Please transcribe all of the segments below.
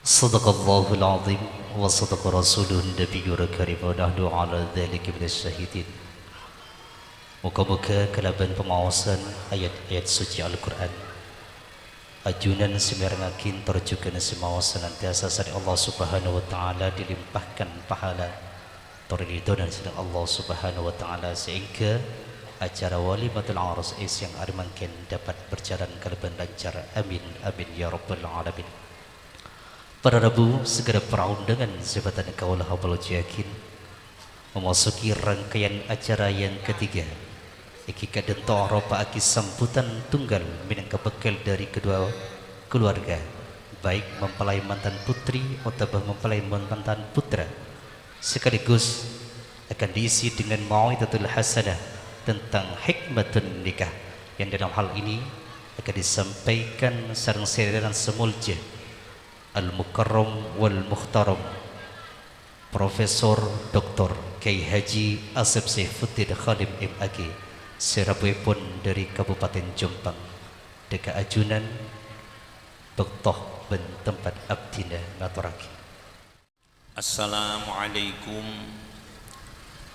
Sadaqallahul azim wa sadaqa rasuluhu nabiyul karim wa nahnu ala dzalika minas syahidin. Muka-muka kelaban pengawasan ayat-ayat suci Al-Quran ajunan semirangakin terjukan semawasan nantiasa sari Allah subhanahu wa ta'ala dilimpahkan pahala teridonan sedang Allah subhanahu wa ta'ala sehingga acara walimatul aras yang armangkin dapat berjalan kelaban lancar. Amin amin ya rabbal alamin. Pada Rabu segera perundangan jabatan kaulah habal yakin memasuki rangkaian acara yang ketiga. Iki kadento ropa aki sambutan tunggal minangka bekal dari kedua keluarga, baik mempelai mantan putri atau mempelai mantan putra, sekaligus akan diisi dengan mau'izatul hasanah tentang hikmatun nikah yang dalam hal ini akan disampaikan sareng sederetan semulja Al-Mukarram wal Mukhtaram Profesor Dr. Kiai Haji Asep Saifuddin Khadim MAG Serabwepun dari Kabupaten Jombang deka ajunan bektoh ben tempat abdina ngaturake. Assalamualaikum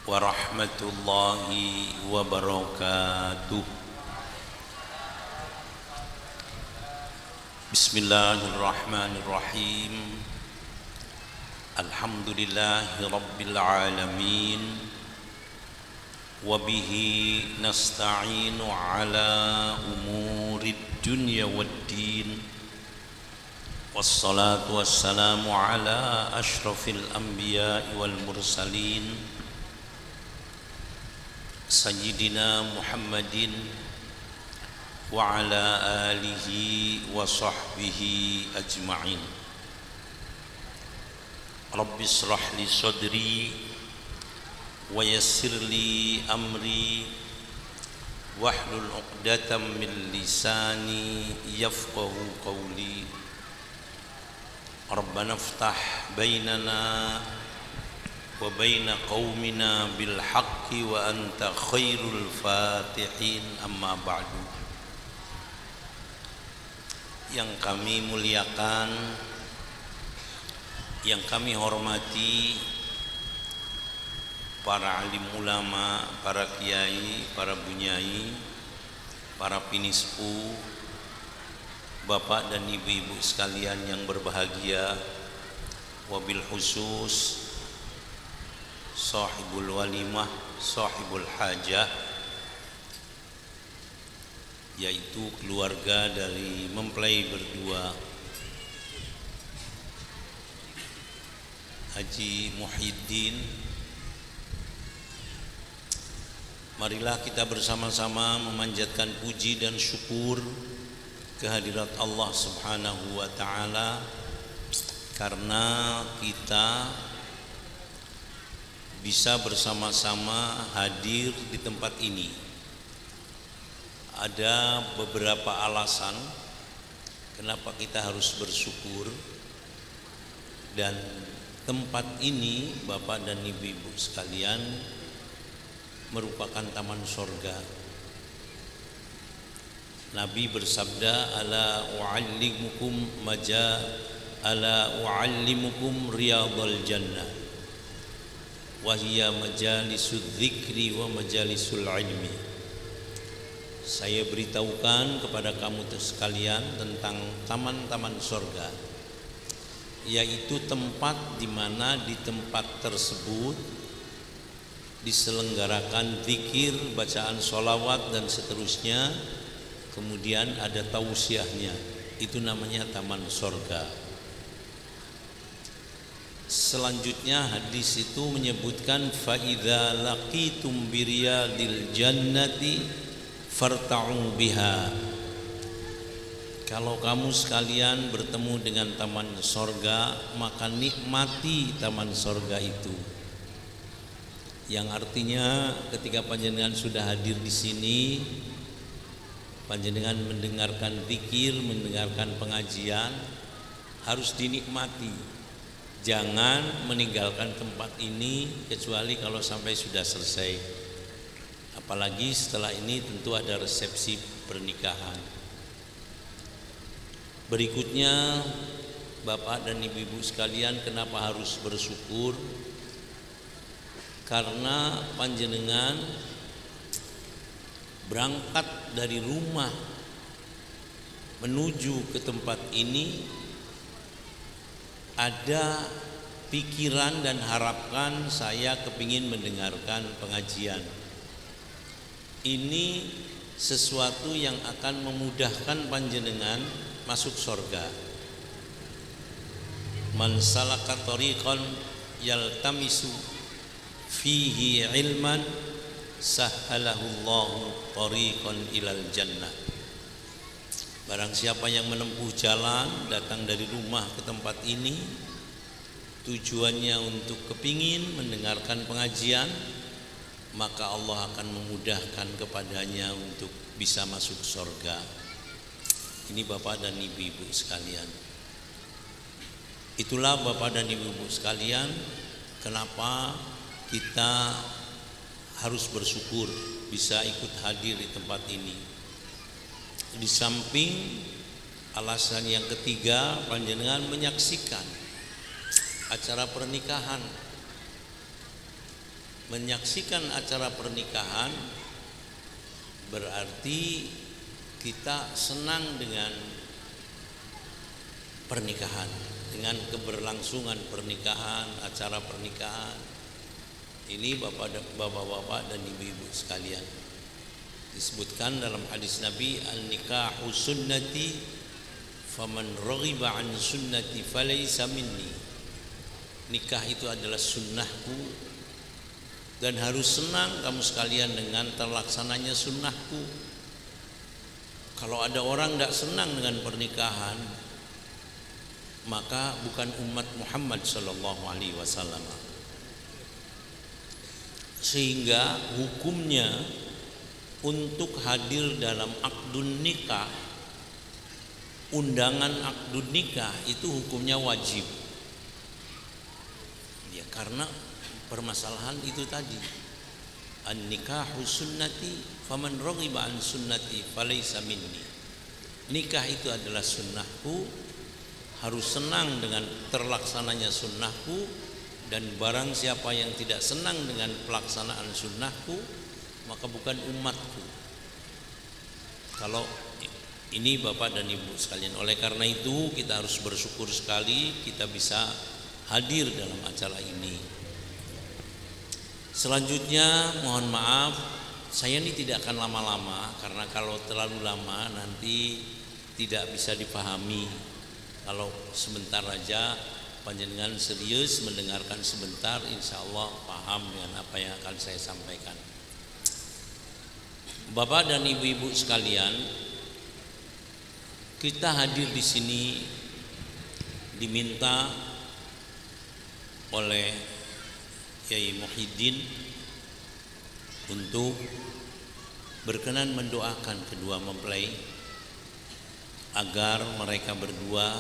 warahmatullahi wabarakatuh. Bismillahirrahmanirrahim. Alhamdulillahi rabbil alamin. Wabihi nasta'inu ala umurid dunya waddin. Wassalatu wassalamu ala ashrafil anbiya'i wal mursalin Sayyidina Muhammadin wa ala alihi wa sahbihi ajma'in. Rabbi israh li sadri wa yassir li amri wahlul 'uqdatam min lisani yafqahu qawli. Rabbana iftah bainana wa baina qaumina bil haqqi wa anta khairul fatihin. Amma ba'du. Yang kami muliakan, yang kami hormati para alim ulama, para kiai, para bunyai, para pinispu, bapak dan ibu-ibu sekalian yang berbahagia, wabil khusus sahibul walimah, sahibul hajah, yaitu keluarga dari mempelai berdua Haji Muhyiddin. Marilah kita bersama-sama memanjatkan puji dan syukur kehadirat Allah subhanahu wa ta'ala karena kita bisa bersama-sama hadir di tempat ini. Ada beberapa alasan kenapa kita harus bersyukur, dan tempat ini bapak dan ibu-ibu sekalian merupakan taman sorga. Nabi bersabda, ala u'allimukum riyadhal jannah wa hiya majalisud dzikri wa majalisul ilmi. Saya beritahukan kepada kamu sekalian tentang taman-taman sorga, yaitu tempat di mana di tempat tersebut diselenggarakan zikir, bacaan sholawat dan seterusnya. Kemudian ada tausiahnya, itu namanya taman sorga. Selanjutnya hadis itu menyebutkan fa idza laqitum biriyadil jannati farta'u biha. Kalau kamu sekalian bertemu dengan taman sorga, maka nikmati taman sorga itu. Yang artinya ketika panjenengan sudah hadir di sini, panjenengan mendengarkan zikir, mendengarkan pengajian, harus dinikmati. Jangan meninggalkan tempat ini kecuali kalau sampai sudah selesai. Apalagi setelah ini tentu ada resepsi pernikahan. Berikutnya Bapak dan Ibu-ibu sekalian, kenapa harus bersyukur? Karena panjenengan berangkat dari rumah menuju ke tempat ini ada pikiran dan harapan saya kepingin mendengarkan pengajian. Ini sesuatu yang akan memudahkan panjenengan masuk surga. Man salaka tariqan yaltamisu fihi ilman sahhalahullahu tariqan ilal jannah. Barang siapa yang menempuh jalan datang dari rumah ke tempat ini tujuannya untuk kepingin mendengarkan pengajian, maka Allah akan memudahkan kepadanya untuk bisa masuk surga. Ini Bapak dan Ibu-ibu sekalian. Itulah Bapak dan Ibu-ibu sekalian, kenapa kita harus bersyukur bisa ikut hadir di tempat ini. Di samping alasan yang ketiga, panjenengan menyaksikan acara pernikahan. Menyaksikan acara pernikahan berarti kita senang dengan pernikahan, dengan keberlangsungan pernikahan, acara pernikahan. Ini bapak-bapak dan ibu-ibu sekalian, disebutkan dalam hadis Nabi, an-nikahu sunnati faman raghiba an sunnati falaysa minni. Nikah itu adalah sunnahku dan harus senang kamu sekalian dengan terlaksananya sunnahku. Kalau ada orang tidak senang dengan pernikahan, maka bukan umat Muhammad sallallahu alaihi wasallam. Sehingga hukumnya untuk hadir dalam akdun nikah, undangan akdun nikah itu hukumnya wajib. Ya, karena permasalahan itu tadi, an-nikahu sunnati faman raghiba an sunnati falaysa minni. Nikah itu adalah sunnahku, harus senang dengan terlaksananya sunnahku, dan barang siapa yang tidak senang dengan pelaksanaan sunnahku, maka bukan umatku. Kalau ini Bapak dan Ibu sekalian, oleh karena itu kita harus bersyukur sekali kita bisa hadir dalam acara ini. Selanjutnya mohon maaf, saya ini tidak akan lama-lama, karena kalau terlalu lama nanti tidak bisa dipahami. Kalau sebentar aja panjenengan serius mendengarkan sebentar, insya Allah paham dengan apa yang akan saya sampaikan. Bapak dan ibu-ibu sekalian, kita hadir di sini diminta oleh Kiai Muhyiddin untuk berkenan mendoakan kedua mempelai agar mereka berdua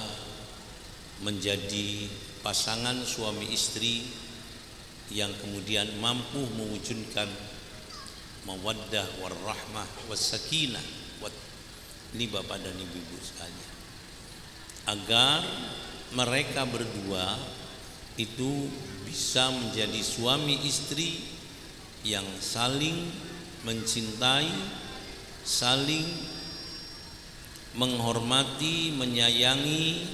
menjadi pasangan suami istri yang kemudian mampu mewujudkan mawaddah warahmah wassakinah. Ini Bapak dan Ibu sekalian, agar mereka berdua itu bisa menjadi suami istri yang saling mencintai, saling menghormati, menyayangi,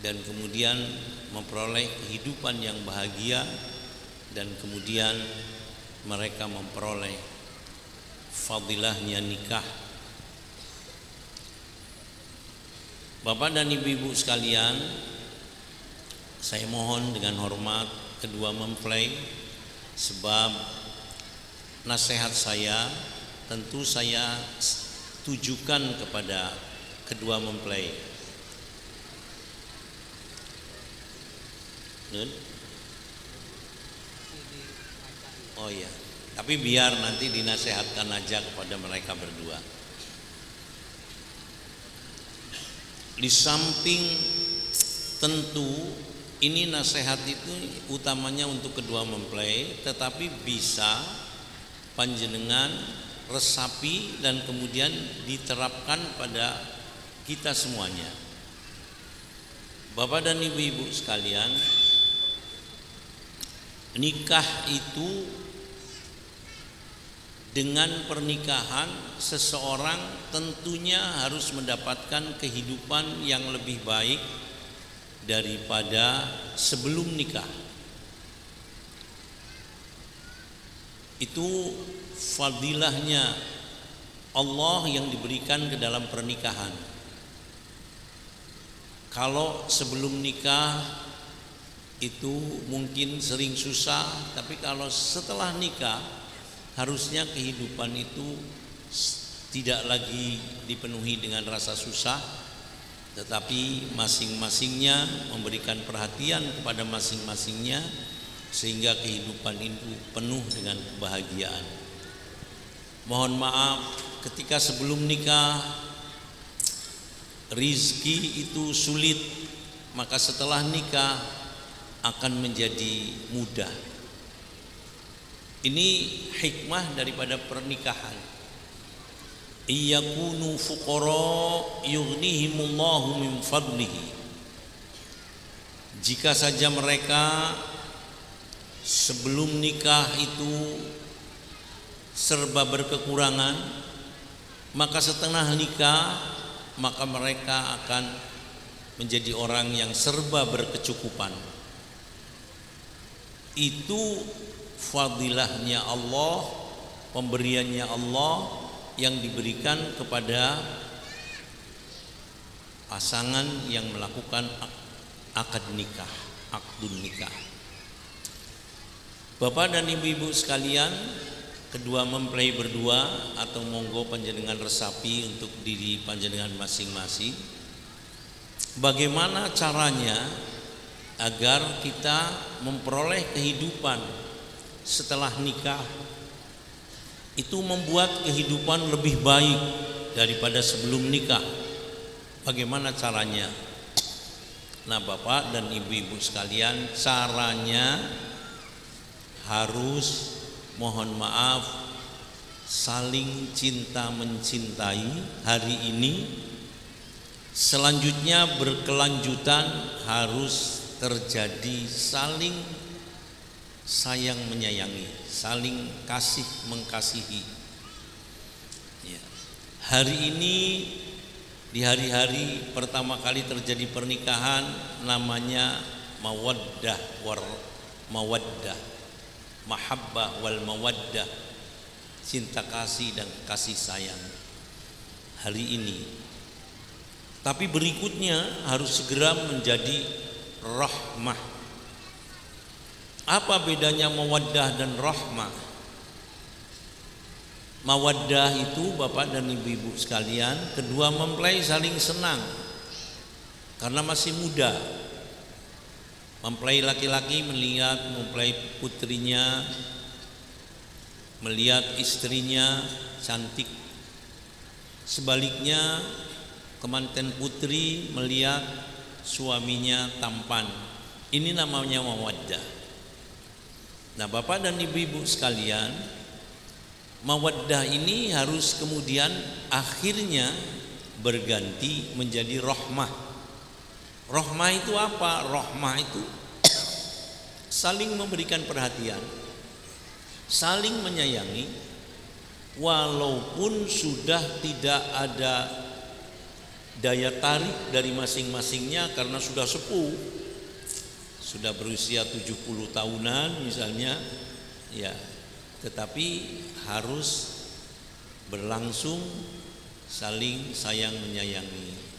dan kemudian memperoleh kehidupan yang bahagia, dan kemudian mereka memperoleh fadilahnya nikah. Bapak dan ibu-ibu sekalian, saya mohon dengan hormat kedua mempelai, sebab nasihat saya tentu saya tujukan kepada kedua mempelai. Oh iya, tapi biar nanti dinasihatkan aja kepada mereka berdua. Di samping tentu ini nasihat itu utamanya untuk kedua mempelai, tetapi bisa panjenengan resapi dan kemudian diterapkan pada kita semuanya. Bapak dan ibu-ibu sekalian, nikah itu, dengan pernikahan seseorang tentunya harus mendapatkan kehidupan yang lebih baik daripada sebelum nikah. Itu fadilahnya Allah yang diberikan ke dalam pernikahan. Kalau sebelum nikah itu mungkin sering susah, tapi kalau setelah nikah harusnya kehidupan itu tidak lagi dipenuhi dengan rasa susah, tetapi masing-masingnya memberikan perhatian kepada masing-masingnya sehingga kehidupan itu penuh dengan kebahagiaan. Mohon maaf, ketika sebelum nikah rizki itu sulit, maka setelah nikah akan menjadi mudah. Ini hikmah daripada pernikahan. Iyakunu fuqara yughnihimullahu min fadlihi. Jika saja mereka sebelum nikah itu serba berkekurangan, maka setelah nikah maka mereka akan menjadi orang yang serba berkecukupan. Itu fadilahnya Allah, pemberiannya Allah yang diberikan kepada pasangan yang melakukan akad nikah, akdun nikah. Bapak dan ibu-ibu sekalian, kedua mempelai berdua atau monggo panjenengan resapi untuk diri panjenengan masing-masing. Bagaimana caranya agar kita memperoleh kehidupan setelah nikah itu membuat kehidupan lebih baik daripada sebelum nikah? Bagaimana caranya? Nah, Bapak dan ibu-ibu sekalian, caranya harus, mohon maaf, saling cinta mencintai hari ini. Selanjutnya berkelanjutan harus terjadi saling sayang menyayangi, saling kasih mengasihi. Ya. Hari ini, di hari-hari pertama kali terjadi pernikahan, namanya mawaddah mawaddah, mahabbah wal mawaddah, cinta kasih dan kasih sayang hari ini. Tapi berikutnya harus segera menjadi rahmah. Apa bedanya mawaddah dan rahmah? Mawaddah itu, Bapak dan ibu-ibu sekalian, kedua mempelai saling senang karena masih muda. Mempelai laki-laki melihat mempelai putrinya, melihat istrinya cantik. Sebaliknya kemanten putri melihat suaminya tampan. Ini namanya mawaddah. Nah, Bapak dan ibu-ibu sekalian, mawaddah ini harus kemudian akhirnya berganti menjadi rahmah. Rahmah itu apa? Rahmah itu saling memberikan perhatian, saling menyayangi, walaupun sudah tidak ada daya tarik dari masing-masingnya karena sudah sepuh, sudah berusia 70 tahunan misalnya, ya, tetapi harus berlangsung saling sayang menyayangi.